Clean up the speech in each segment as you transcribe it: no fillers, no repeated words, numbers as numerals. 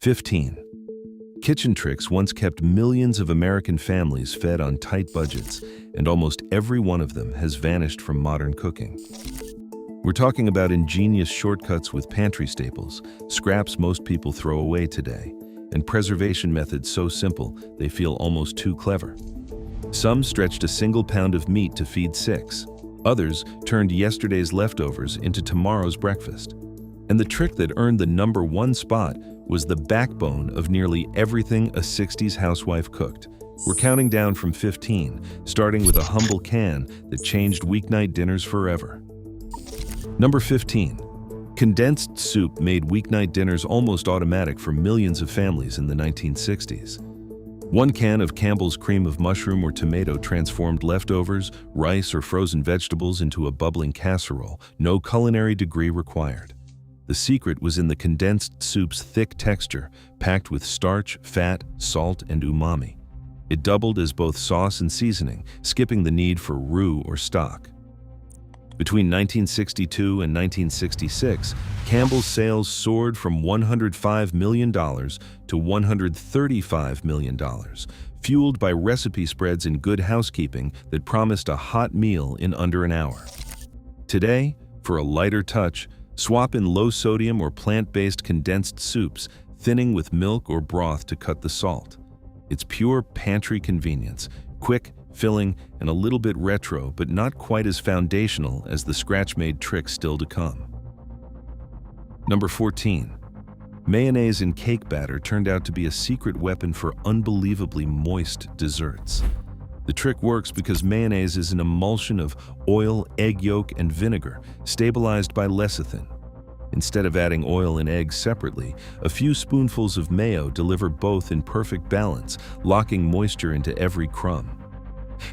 15. Kitchen tricks once kept millions of American families fed on tight budgets, and almost every one of them has vanished from modern cooking. We're talking about ingenious shortcuts with pantry staples, scraps most people throw away today, and preservation methods so simple they feel almost too clever. Some stretched a single pound of meat to feed 6. Others turned yesterday's leftovers into tomorrow's breakfast. And the trick that earned the #1 spot was the backbone of nearly everything a 60s housewife cooked. We're counting down from 15, starting with a humble can that changed weeknight dinners forever. Number 15. Condensed soup made weeknight dinners almost automatic for millions of families in the 1960s. One can of Campbell's cream of mushroom or tomato transformed leftovers, rice, or frozen vegetables into a bubbling casserole, no culinary degree required. The secret was in the condensed soup's thick texture, packed with starch, fat, salt, and umami. It doubled as both sauce and seasoning, skipping the need for roux or stock. Between 1962 and 1966, Campbell's sales soared from $105 million to $135 million, fueled by recipe spreads and good housekeeping that promised a hot meal in under an hour. Today, for a lighter touch, swap in low-sodium or plant-based condensed soups, thinning with milk or broth to cut the salt. It's pure pantry convenience, quick, filling, and a little bit retro, but not quite as foundational as the scratch-made tricks still to come. Number 14. Mayonnaise in cake batter turned out to be a secret weapon for unbelievably moist desserts. The trick works because mayonnaise is an emulsion of oil, egg yolk, and vinegar, stabilized by lecithin. Instead of adding oil and eggs separately, a few spoonfuls of mayo deliver both in perfect balance, locking moisture into every crumb.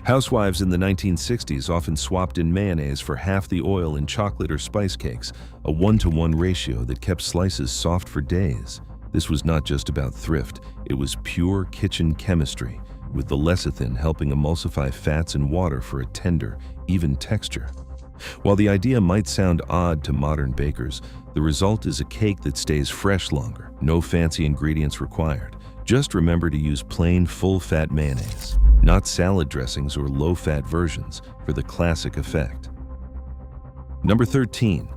Housewives in the 1960s often swapped in mayonnaise for half the oil in chocolate or spice cakes, a 1-to-1 ratio that kept slices soft for days. This was not just about thrift, it was pure kitchen chemistry, with the lecithin helping emulsify fats and water for a tender, even texture. While the idea might sound odd to modern bakers, the result is a cake that stays fresh longer, no fancy ingredients required. Just remember to use plain, full-fat mayonnaise, not salad dressings or low-fat versions, for the classic effect. Number 13.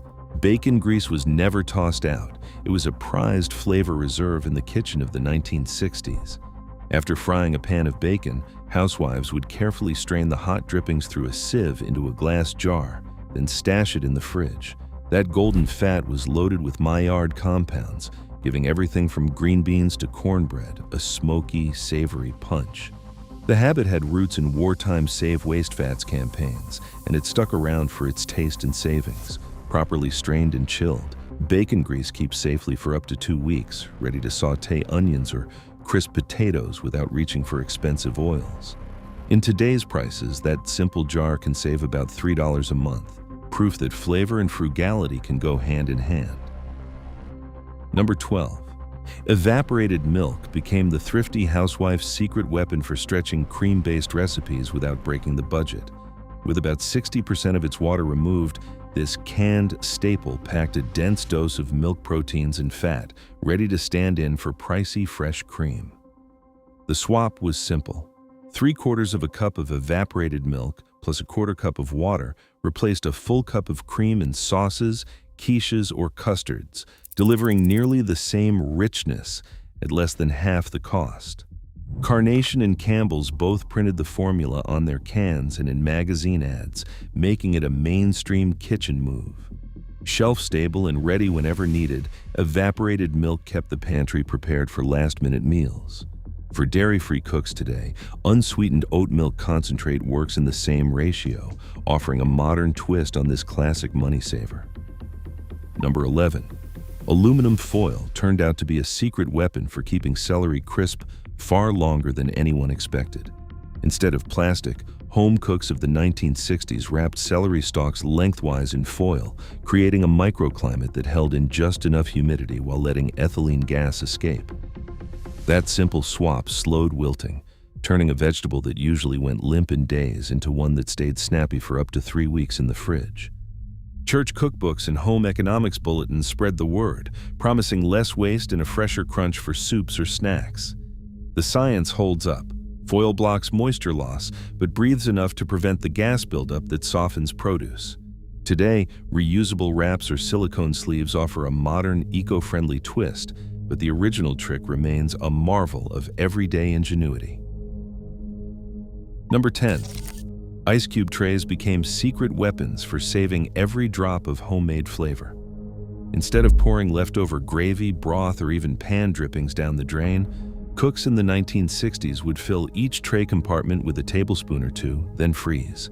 Bacon grease was never tossed out. It was a prized flavor reserve in the kitchen of the 1960s. After frying a pan of bacon, housewives would carefully strain the hot drippings through a sieve into a glass jar, then stash it in the fridge. That golden fat was loaded with Maillard compounds, giving everything from green beans to cornbread a smoky, savory punch. The habit had roots in wartime Save Waste Fats campaigns, and it stuck around for its taste and savings. Properly strained and chilled, bacon grease keeps safely for up to 2 weeks, ready to saute onions or crisp potatoes without reaching for expensive oils. In today's prices, that simple jar can save about $3 a month, proof that flavor and frugality can go hand in hand. Number 12. Evaporated milk became the thrifty housewife's secret weapon for stretching cream-based recipes without breaking the budget. With about 60% of its water removed, this canned staple packed a dense dose of milk proteins and fat, ready to stand in for pricey fresh cream. The swap was simple. 3/4 of a cup of evaporated milk plus a 1/4 cup of water replaced a full cup of cream in sauces, quiches, or custards, delivering nearly the same richness at less than half the cost. Carnation and Campbell's both printed the formula on their cans and in magazine ads, making it a mainstream kitchen move. Shelf-stable and ready whenever needed, evaporated milk kept the pantry prepared for last-minute meals. For dairy-free cooks today, unsweetened oat milk concentrate works in the same ratio, offering a modern twist on this classic money saver. Number 11. Aluminum foil turned out to be a secret weapon for keeping celery crisp far longer than anyone expected. Instead of plastic, home cooks of the 1960s wrapped celery stalks lengthwise in foil, creating a microclimate that held in just enough humidity while letting ethylene gas escape. That simple swap slowed wilting, turning a vegetable that usually went limp in days into one that stayed snappy for up to 3 weeks in the fridge. Church cookbooks and home economics bulletins spread the word, promising less waste and a fresher crunch for soups or snacks. The science holds up. Foil blocks moisture loss, but breathes enough to prevent the gas buildup that softens produce. Today, reusable wraps or silicone sleeves offer a modern, eco-friendly twist, but the original trick remains a marvel of everyday ingenuity. Number 10. Ice cube trays became secret weapons for saving every drop of homemade flavor. Instead of pouring leftover gravy, broth, or even pan drippings down the drain, cooks in the 1960s would fill each tray compartment with a tablespoon or two, then freeze.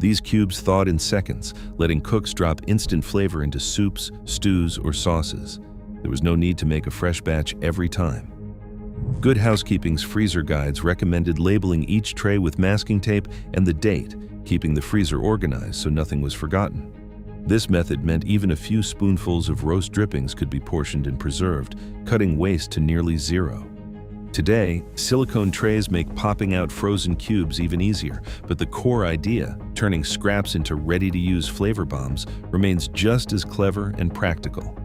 These cubes thawed in seconds, letting cooks drop instant flavor into soups, stews, or sauces. There was no need to make a fresh batch every time. Good Housekeeping's freezer guides recommended labeling each tray with masking tape and the date, keeping the freezer organized so nothing was forgotten. This method meant even a few spoonfuls of roast drippings could be portioned and preserved, cutting waste to nearly zero. Today, silicone trays make popping out frozen cubes even easier, but the core idea, turning scraps into ready-to-use flavor bombs, remains just as clever and practical.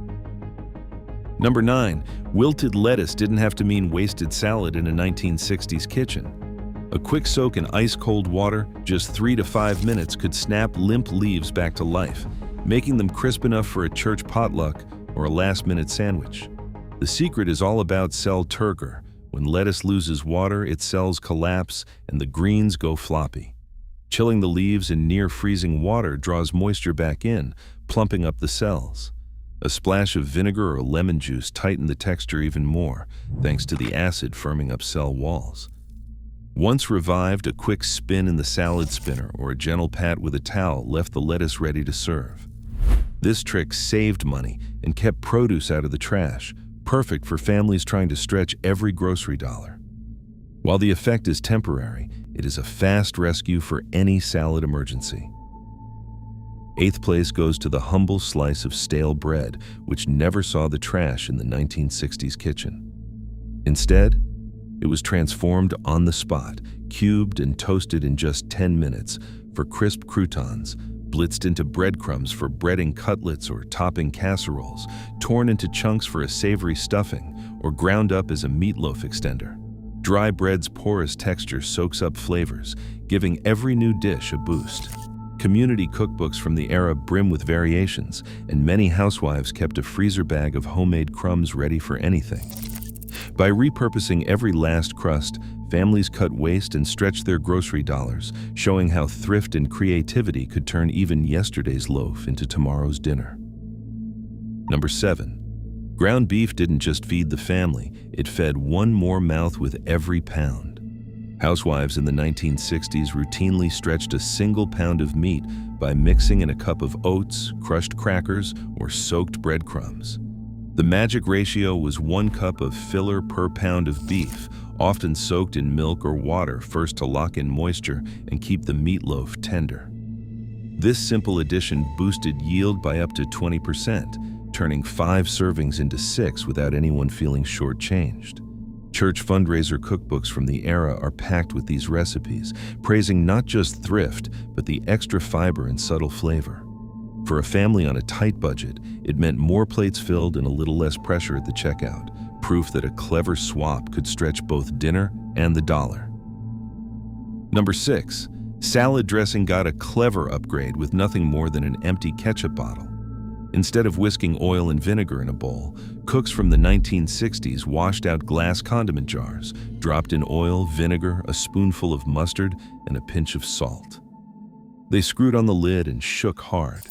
Number 9. Wilted lettuce didn't have to mean wasted salad in a 1960s kitchen. A quick soak in ice-cold water, just 3 to 5 minutes, could snap limp leaves back to life, making them crisp enough for a church potluck or a last-minute sandwich. The secret is all about cell turgor. When lettuce loses water, its cells collapse and the greens go floppy. Chilling the leaves in near-freezing water draws moisture back in, plumping up the cells. A splash of vinegar or lemon juice tightened the texture even more, thanks to the acid firming up cell walls. Once revived, a quick spin in the salad spinner or a gentle pat with a towel left the lettuce ready to serve. This trick saved money and kept produce out of the trash, perfect for families trying to stretch every grocery dollar. While the effect is temporary, it is a fast rescue for any salad emergency. 8th place goes to the humble slice of stale bread, which never saw the trash in the 1960s kitchen. Instead, it was transformed on the spot, cubed and toasted in just 10 minutes for crisp croutons, blitzed into breadcrumbs for breading cutlets or topping casseroles, torn into chunks for a savory stuffing, or ground up as a meatloaf extender. Dry bread's porous texture soaks up flavors, giving every new dish a boost. Community cookbooks from the era brim with variations, and many housewives kept a freezer bag of homemade crumbs ready for anything. By repurposing every last crust, families cut waste and stretched their grocery dollars, showing how thrift and creativity could turn even yesterday's loaf into tomorrow's dinner. Number 7. Ground beef didn't just feed the family, it fed one more mouth with every pound. Housewives in the 1960s routinely stretched a single pound of meat by mixing in a cup of oats, crushed crackers, or soaked breadcrumbs. The magic ratio was 1 cup of filler per pound of beef, often soaked in milk or water first to lock in moisture and keep the meatloaf tender. This simple addition boosted yield by up to 20%, turning 5 servings into 6 without anyone feeling shortchanged. Church fundraiser cookbooks from the era are packed with these recipes, praising not just thrift, but the extra fiber and subtle flavor. For a family on a tight budget, it meant more plates filled and a little less pressure at the checkout, proof that a clever swap could stretch both dinner and the dollar. Number 6. Salad dressing got a clever upgrade with nothing more than an empty ketchup bottle. Instead of whisking oil and vinegar in a bowl, cooks from the 1960s washed out glass condiment jars, dropped in oil, vinegar, a spoonful of mustard, and a pinch of salt. They screwed on the lid and shook hard.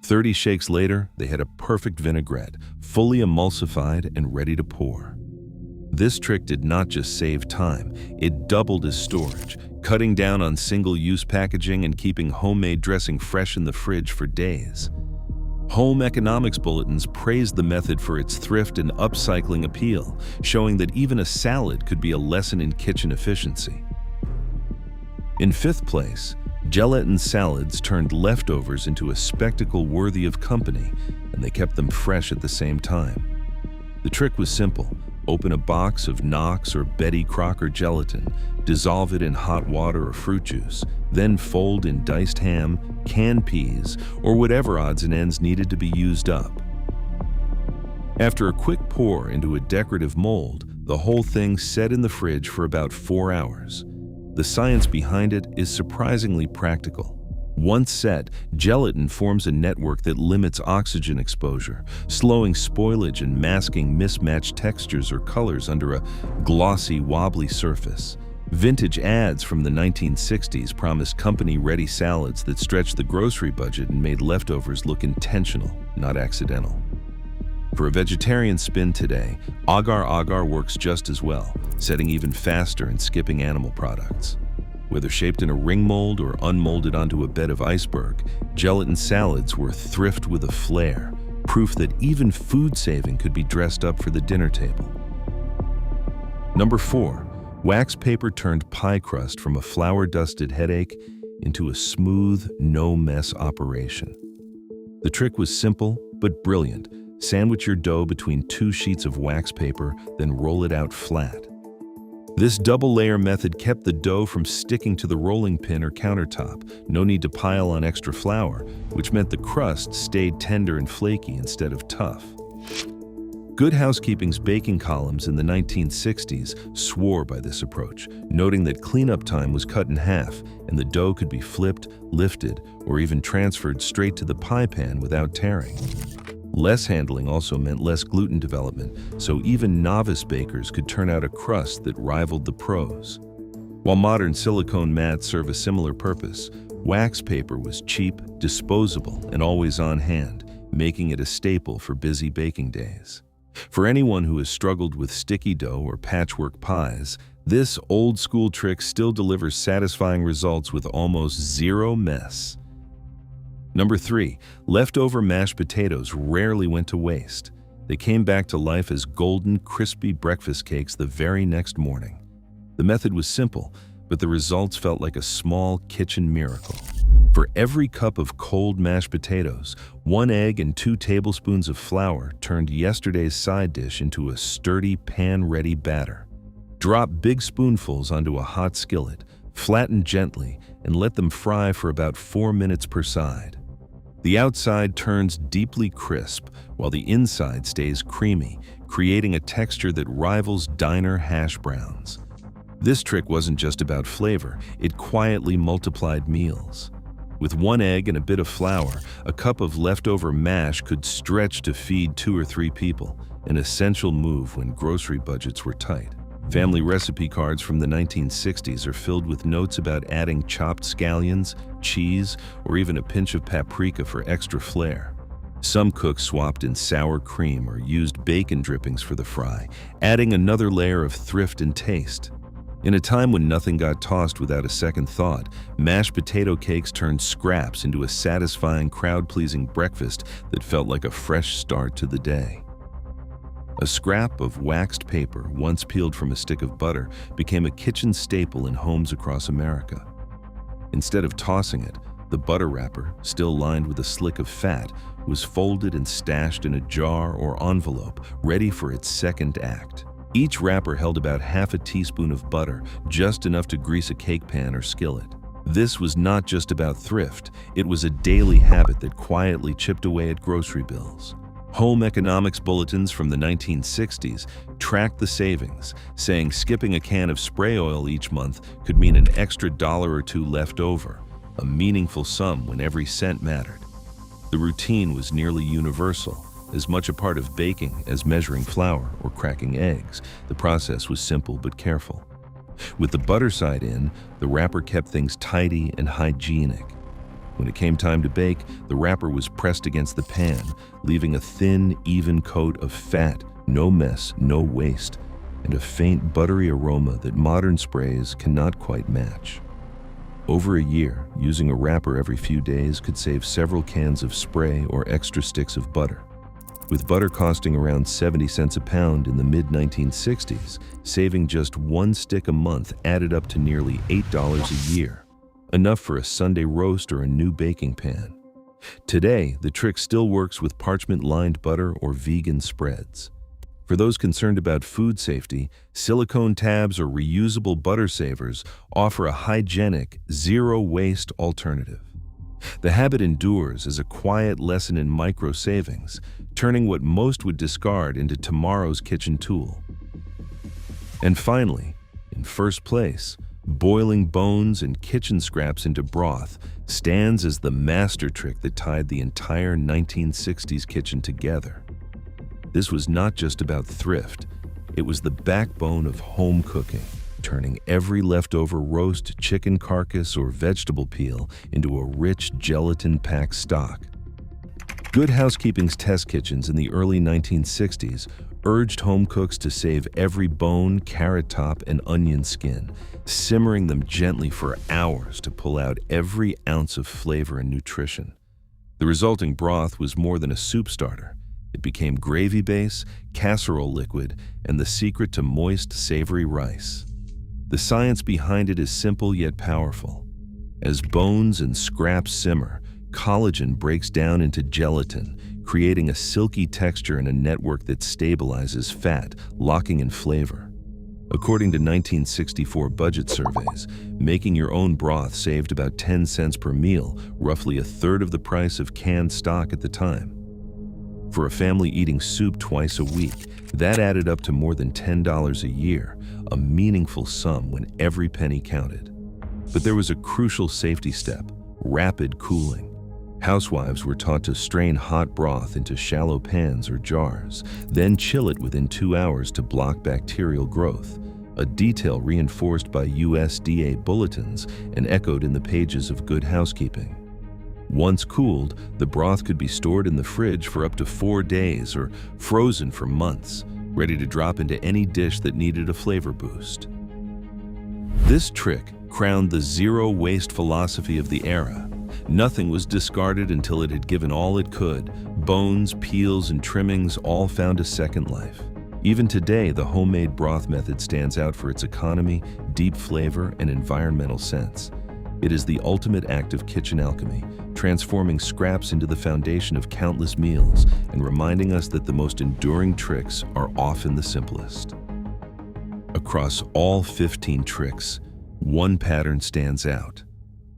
30 shakes later, they had a perfect vinaigrette, fully emulsified and ready to pour. This trick did not just save time, it doubled as storage, cutting down on single-use packaging and keeping homemade dressing fresh in the fridge for days. Home economics bulletins praised the method for its thrift and upcycling appeal, showing that even a salad could be a lesson in kitchen efficiency. In 5th place, gelatin salads turned leftovers into a spectacle worthy of company, and they kept them fresh at the same time. The trick was simple. Open a box of Knox or Betty Crocker gelatin, dissolve it in hot water or fruit juice, Then fold in diced ham, canned peas, or whatever odds and ends needed to be used up. After a quick pour into a decorative mold, the whole thing set in the fridge for about 4 hours. The science behind it is surprisingly practical. Once set, gelatin forms a network that limits oxygen exposure, slowing spoilage and masking mismatched textures or colors under a glossy, wobbly surface. Vintage ads from the 1960s promised company-ready salads that stretched the grocery budget and made leftovers look intentional, not accidental. For a vegetarian spin today, agar agar works just as well, setting even faster and skipping animal products. Whether shaped in a ring mold or unmolded onto a bed of iceberg, gelatin salads were thrift with a flair, proof that even food saving could be dressed up for the dinner table. Number 4. Wax paper turned pie crust from a flour-dusted headache into a smooth, no-mess operation. The trick was simple but brilliant. Sandwich your dough between 2 sheets of wax paper, then roll it out flat. This double-layer method kept the dough from sticking to the rolling pin or countertop. No need to pile on extra flour, which meant the crust stayed tender and flaky instead of tough. Good Housekeeping's baking columns in the 1960s swore by this approach, noting that cleanup time was cut in half and the dough could be flipped, lifted, or even transferred straight to the pie pan without tearing. Less handling also meant less gluten development, so even novice bakers could turn out a crust that rivaled the pros. While modern silicone mats serve a similar purpose, wax paper was cheap, disposable, and always on hand, making it a staple for busy baking days. For anyone who has struggled with sticky dough or patchwork pies, this old-school trick still delivers satisfying results with almost zero mess. Number 3. Leftover mashed potatoes rarely went to waste. They came back to life as golden, crispy breakfast cakes the very next morning. The method was simple, but the results felt like a small kitchen miracle. For every cup of cold mashed potatoes, 1 egg and 2 tablespoons of flour turned yesterday's side dish into a sturdy, pan-ready batter. Drop big spoonfuls onto a hot skillet, flatten gently, and let them fry for about 4 minutes per side. The outside turns deeply crisp, while the inside stays creamy, creating a texture that rivals diner hash browns. This trick wasn't just about flavor, it quietly multiplied meals. With 1 egg and a bit of flour, a cup of leftover mash could stretch to feed 2 or 3 people, an essential move when grocery budgets were tight. Family recipe cards from the 1960s are filled with notes about adding chopped scallions, cheese, or even a pinch of paprika for extra flair. Some cooks swapped in sour cream or used bacon drippings for the fry, adding another layer of thrift and taste. In a time when nothing got tossed without a second thought, mashed potato cakes turned scraps into a satisfying, crowd-pleasing breakfast that felt like a fresh start to the day. A scrap of waxed paper, once peeled from a stick of butter, became a kitchen staple in homes across America. Instead of tossing it, the butter wrapper, still lined with a slick of fat, was folded and stashed in a jar or envelope, ready for its second act. Each wrapper held about half a teaspoon of butter, just enough to grease a cake pan or skillet. This was not just about thrift, it was a daily habit that quietly chipped away at grocery bills. Home economics bulletins from the 1960s tracked the savings, saying skipping a can of spray oil each month could mean an extra $1 or $2 left over, a meaningful sum when every cent mattered. The routine was nearly universal, as much a part of baking as measuring flour or cracking eggs. The process was simple but careful. With the butter side in, the wrapper kept things tidy and hygienic. When it came time to bake, the wrapper was pressed against the pan, leaving a thin, even coat of fat, no mess, no waste, and a faint buttery aroma that modern sprays cannot quite match. Over a year, using a wrapper every few days could save several cans of spray or extra sticks of butter. With butter costing around 70 cents a pound in the mid-1960s, saving just 1 stick a month added up to nearly $8 a year, enough for a Sunday roast or a new baking pan. Today, the trick still works with parchment-lined butter or vegan spreads. For those concerned about food safety, silicone tabs or reusable butter savers offer a hygienic, zero-waste alternative. The habit endures as a quiet lesson in micro-savings, turning what most would discard into tomorrow's kitchen tool. And finally, in first place, boiling bones and kitchen scraps into broth stands as the master trick that tied the entire 1960s kitchen together. This was not just about thrift, it was the backbone of home cooking, turning every leftover roast, chicken carcass, or vegetable peel into a rich gelatin-packed stock. Good Housekeeping's test kitchens in the early 1960s urged home cooks to save every bone, carrot top, and onion skin, simmering them gently for hours to pull out every ounce of flavor and nutrition. The resulting broth was more than a soup starter. It became gravy base, casserole liquid, and the secret to moist, savory rice. The science behind it is simple yet powerful. As bones and scraps simmer, collagen breaks down into gelatin, creating a silky texture and a network that stabilizes fat, locking in flavor. According to 1964 budget surveys, making your own broth saved about 10 cents per meal, roughly a third of the price of canned stock at the time. For a family eating soup twice a week, that added up to more than $10 a year, a meaningful sum when every penny counted. But there was a crucial safety step: rapid cooling. Housewives were taught to strain hot broth into shallow pans or jars, then chill it within 2 hours to block bacterial growth, a detail reinforced by USDA bulletins and echoed in the pages of Good Housekeeping. Once cooled, the broth could be stored in the fridge for up to 4 days or frozen for months, ready to drop into any dish that needed a flavor boost. This trick crowned the zero-waste philosophy of the era. Nothing was discarded until it had given all it could. Bones, peels, and trimmings all found a second life. Even today, the homemade broth method stands out for its economy, deep flavor, and environmental sense. It is the ultimate act of kitchen alchemy, transforming scraps into the foundation of countless meals and reminding us that the most enduring tricks are often the simplest. Across all 15 tricks, one pattern stands out.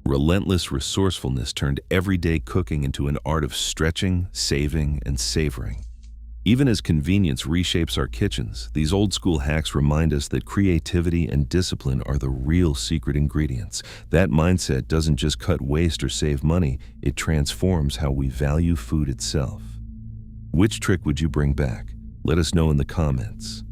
Relentless resourcefulness turned everyday cooking into an art of stretching, saving, and savoring. Even as convenience reshapes our kitchens, these old-school hacks remind us that creativity and discipline are the real secret ingredients. That mindset doesn't just cut waste or save money, it transforms how we value food itself. Which trick would you bring back? Let us know in the comments.